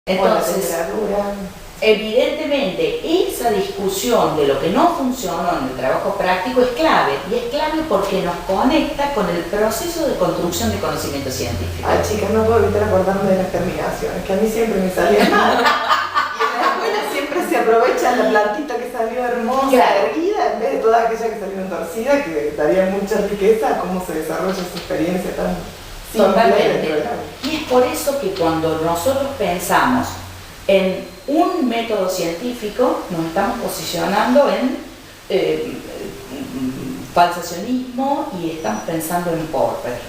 Entonces, evidentemente, esa discusión de lo que no funcionó en el trabajo práctico es clave, y es clave porque nos conecta con el proceso de construcción de conocimiento científico. Ay, chicas, no puedo evitar acordarme de las terminaciones, que a mí siempre me salían mal. Y en la escuela siempre se aprovecha la plantita que salió hermosa, claro, erguida, en vez de toda aquella que salió torcida, que daría mucha riqueza a cómo se desarrolla esa experiencia tan simple. Totalmente. Y es por eso que cuando nosotros pensamos en un método científico, nos estamos posicionando en falsacionismo y estamos pensando en Popper.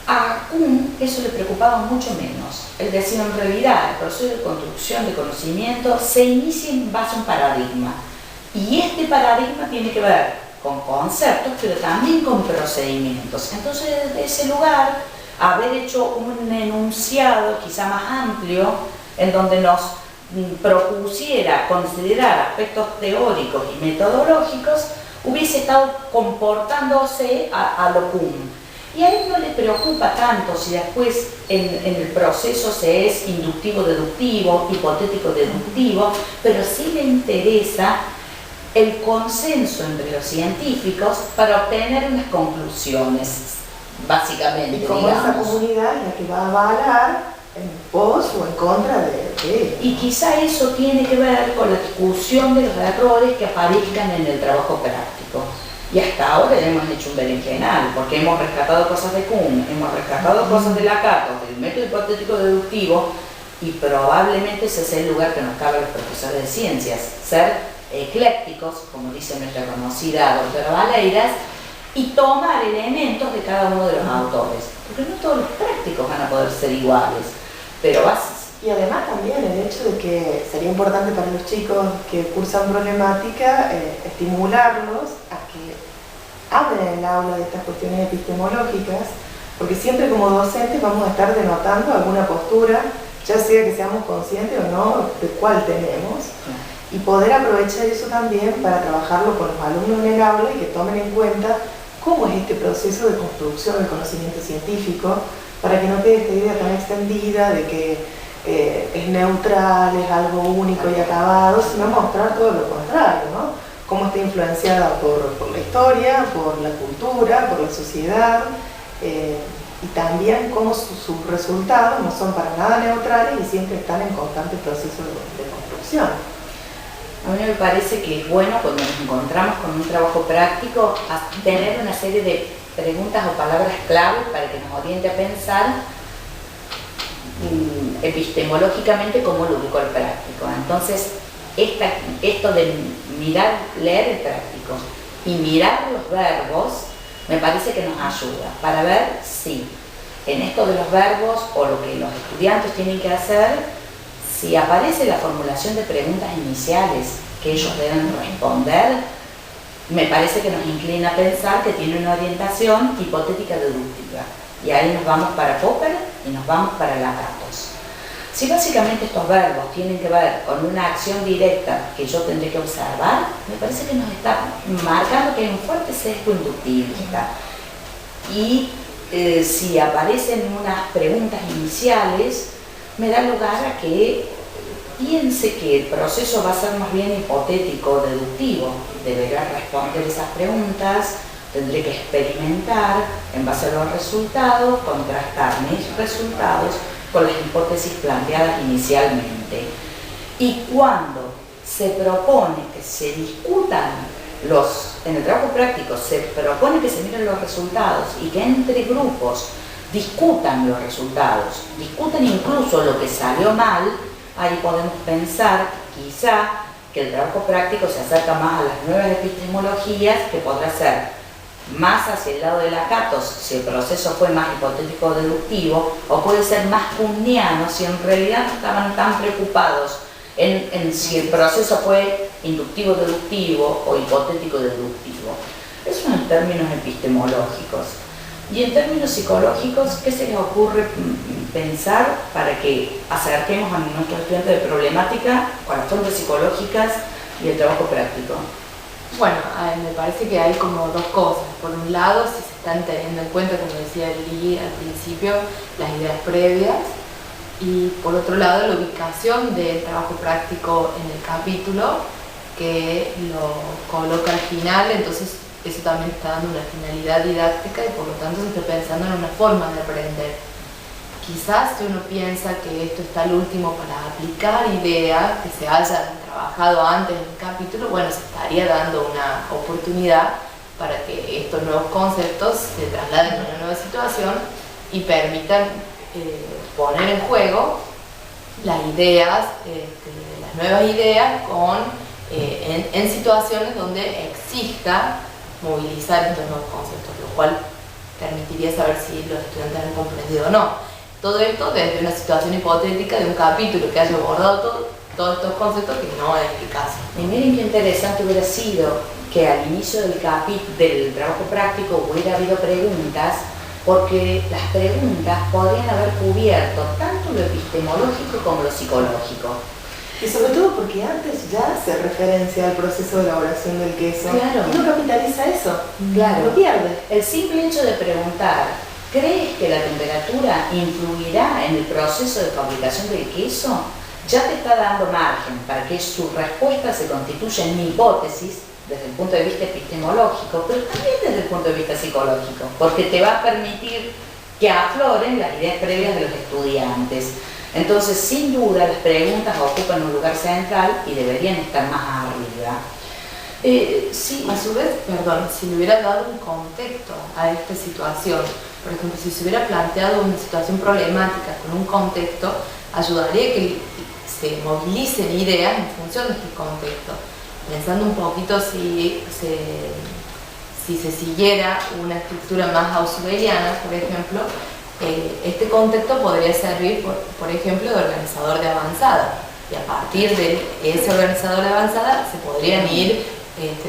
A Kuhn eso le preocupaba mucho menos. Él decía, en realidad, el proceso de construcción de conocimiento se inicia en base a un paradigma. Y este paradigma tiene que ver con conceptos, pero también con procedimientos. Entonces, desde ese lugar, haber hecho un enunciado quizá más amplio, en donde nos propusiera considerar aspectos teóricos y metodológicos, hubiese estado comportándose a lo Kuhn. Y a él no le preocupa tanto si después en el proceso se es inductivo-deductivo, hipotético-deductivo, pero sí le interesa el consenso entre los científicos para obtener unas conclusiones, básicamente. Y como esa comunidad es la que va a avalar en pos o en contra de él. Y quizá eso tiene que ver con la discusión de los errores que aparezcan en el trabajo práctico. Y hasta ahora hemos hecho un berenjenal, porque hemos rescatado cosas de Kuhn, hemos rescatado cosas de Lakatos, del método hipotético deductivo, y probablemente ese es el lugar que nos cabe a los profesores de ciencias, ser eclécticos, como dice nuestra conocida doctora Valeiras, y tomar elementos de cada uno de los autores, porque no todos los prácticos van a poder ser iguales, pero bases. Y además también el hecho de que sería importante para los chicos que cursan problemática estimularlos a que hablen en el aula de estas cuestiones epistemológicas, porque siempre como docentes vamos a estar denotando alguna postura, ya sea que seamos conscientes o no de cuál tenemos, y poder aprovechar eso también para trabajarlo con los alumnos en el aula y que tomen en cuenta cómo es este proceso de construcción del conocimiento científico, para que no quede esta idea tan extendida de que es neutral, es algo único y acabado, sino mostrar todo lo contrario, ¿no? Cómo está influenciada por la historia, por la cultura, por la sociedad, y también cómo sus resultados no son para nada neutrales y siempre están en constante proceso de construcción. A mí me parece que es bueno cuando nos encontramos con un trabajo práctico a tener una serie de preguntas o palabras clave para que nos oriente a pensar epistemológicamente cómo lo ubicó el práctico. Entonces, esto de leer el práctico y mirar los verbos me parece que nos ayuda para ver si en esto de los verbos o lo que los estudiantes tienen que hacer, si aparece la formulación de preguntas iniciales que ellos deben responder, me parece que nos inclina a pensar que tiene una orientación hipotética deductiva. Y ahí nos vamos para Popper y nos vamos para Lakatos. Si básicamente estos verbos tienen que ver con una acción directa que yo tendré que observar, me parece que nos está marcando que hay un fuerte sesgo inductivista. Y si aparecen unas preguntas iniciales, me da lugar a que piense que el proceso va a ser más bien hipotético o deductivo. Deberá responder esas preguntas, tendré que experimentar en base a los resultados, contrastar mis resultados con las hipótesis planteadas inicialmente. Y cuando se propone que se discutan en el trabajo práctico, se propone que se miren los resultados y que entre grupos discutan los resultados, discutan incluso lo que salió mal, ahí podemos pensar quizá que el trabajo práctico se acerca más a las nuevas epistemologías, que podrá ser más hacia el lado de Lakatos si el proceso fue más hipotético o deductivo, o puede ser más kuhniano si en realidad no estaban tan preocupados en si el proceso fue inductivo-deductivo o hipotético-deductivo. Eso en términos epistemológicos. Y en términos psicológicos, ¿qué se les ocurre pensar para que acerquemos a nuestros estudiantes de problemática con las fuentes psicológicas y el trabajo práctico? Bueno, me parece que hay como dos cosas. Por un lado, si se están teniendo en cuenta, como decía Lee al principio, las ideas previas, Y por otro lado, la ubicación del trabajo práctico en el capítulo, que lo coloca al final, entonces eso también está dando una finalidad didáctica y por lo tanto se está pensando en una forma de aprender. Quizás si uno piensa que esto está al último para aplicar ideas que se hayan trabajado antes en el capítulo, bueno, se estaría dando una oportunidad para que estos nuevos conceptos se trasladen a una nueva situación y permitan poner en juego las ideas, las nuevas ideas en situaciones donde exista movilizar estos nuevos conceptos, lo cual permitiría saber si los estudiantes han comprendido o no. Todo esto desde una situación hipotética de un capítulo que haya abordado todos estos conceptos, que no es el caso. Y miren qué interesante hubiera sido que al inicio del trabajo práctico hubiera habido preguntas, porque las preguntas podrían haber cubierto tanto lo epistemológico como lo psicológico. Y sobre todo porque antes ya se referencia al proceso de elaboración del queso. Claro. Y no capitaliza eso. Claro. Lo pierde. El simple hecho de preguntar, ¿crees que la temperatura influirá en el proceso de fabricación del queso? Ya te está dando margen para que su respuesta se constituya en una hipótesis desde el punto de vista epistemológico, pero también desde el punto de vista psicológico, porque te va a permitir que afloren las ideas previas de los estudiantes. Entonces, sin duda, las preguntas ocupan un lugar central y deberían estar más arriba. Sí, a su vez, perdón, si le hubiera dado un contexto a esta situación, por ejemplo, si se hubiera planteado una situación problemática con un contexto, ayudaría que se movilicen ideas en función de este contexto. Pensando un poquito si se siguiera una estructura más ausubeliana, por ejemplo, este contexto podría servir, por ejemplo, de organizador de avanzada. Y a partir de ese organizador de avanzada se podrían ir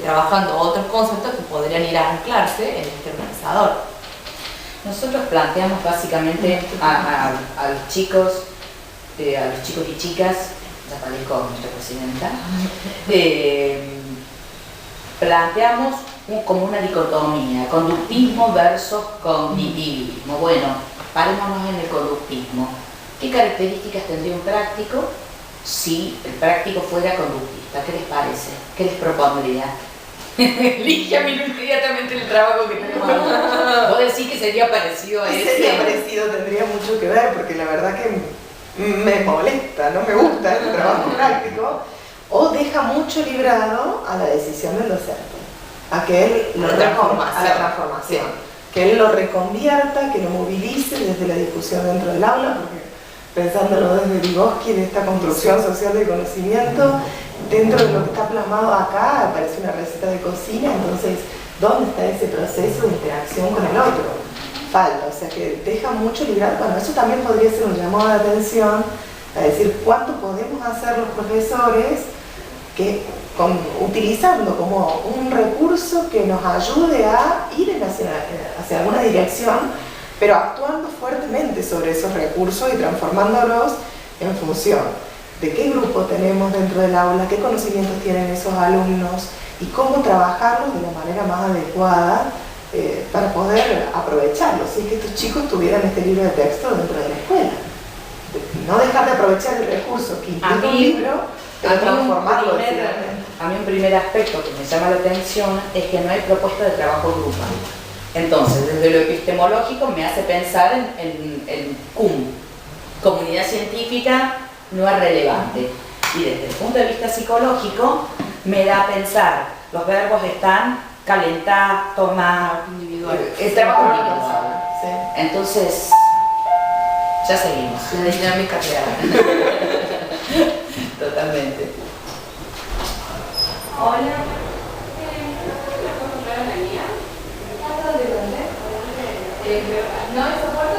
trabajando otros conceptos que podrían ir a anclarse en este organizador. Nosotros planteamos básicamente a los chicos y chicas, ya parezco nuestra presidenta, planteamos como una dicotomía, conductismo versus cognitivismo. Bueno, parémonos en el conductismo. ¿Qué características tendría un práctico si el práctico fuera conductista? ¿Qué les parece? ¿Qué les propondría? Lígiame inmediatamente el trabajo que tenemos ahora. Vos decís que sería parecido a ese. Sería parecido, tendría mucho que ver, porque la verdad que me molesta, no me gusta el trabajo práctico, o deja mucho librado a la decisión del docente, a que él a la transformación, que él lo reconvierta, que lo movilice desde la discusión dentro del aula, porque pensándolo desde Vygotsky, de esta construcción social del conocimiento, dentro de lo que está plasmado acá aparece una receta de cocina, entonces ¿dónde está ese proceso de interacción con el otro? Falta, o sea que deja mucho librado. Bueno, eso también podría ser un llamado de atención a decir cuánto podemos hacer los profesores utilizando como un recurso que nos ayude a ir hacia alguna dirección, pero actuando fuertemente sobre esos recursos y transformándolos en función de qué grupo tenemos dentro del aula, qué conocimientos tienen esos alumnos y cómo trabajarlos de la manera más adecuada para poder aprovecharlos, y que estos chicos tuvieran este libro de texto dentro de la escuela. No dejar de aprovechar el recurso que implica un libro, pero transformarlo. A mí un primer aspecto que me llama la atención es que no hay propuesta de trabajo grupal. Entonces, desde lo epistemológico me hace pensar en CUM, comunidad científica no es relevante. Y desde el punto de vista psicológico me da a pensar, los verbos están calentar, tomar, individual. El trabajo individual. Sí. Entonces, ya seguimos. La dinámica real. Totalmente. Hola. No esa puerta,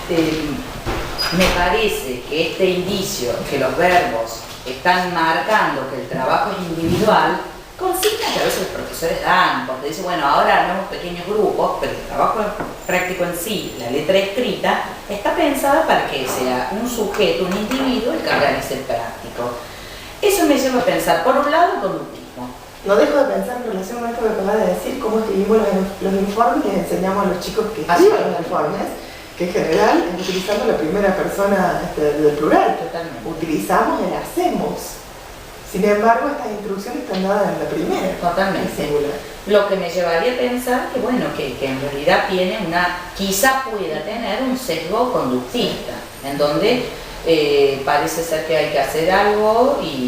sino Me parece que este indicio, que los verbos están marcando que el trabajo es individual, consigna que a veces los profesores dan, porque dicen, bueno, ahora armamos pequeños grupos, pero el trabajo práctico en sí, la letra escrita, está pensada para que sea un sujeto, un individuo el que realice el práctico. Eso me lleva a pensar, por un lado, el conductismo. No dejo de pensar en relación a esto que acabas de decir, cómo escribimos los informes, les enseñamos a los chicos que escriban los informes, que en general es utilizando la primera persona del plural. Totalmente. Utilizamos el hacemos. Sin embargo, estas instrucciones están dadas en la primera. Totalmente. el singular. Lo que me llevaría a pensar que, bueno, que en realidad tiene quizá pueda tener un sesgo conductista, en donde parece ser que hay que hacer algo y